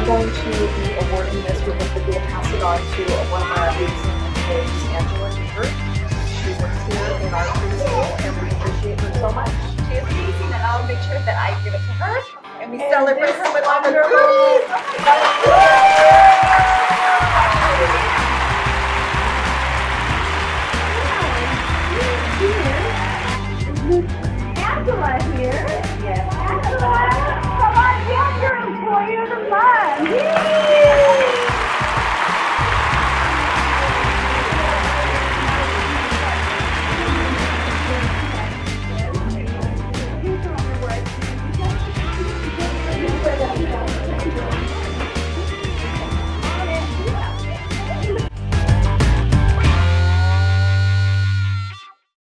are going to be awarding this. We hope that we will pass it on to one of our amazing employees, Angela Hoover. She works here in our preschool, and we appreciate her so much. She is amazing, and I'll make sure that I give it to her, and we celebrate her with all the goodies. Angela here. Yes. Angela, come on, get your employee of the month.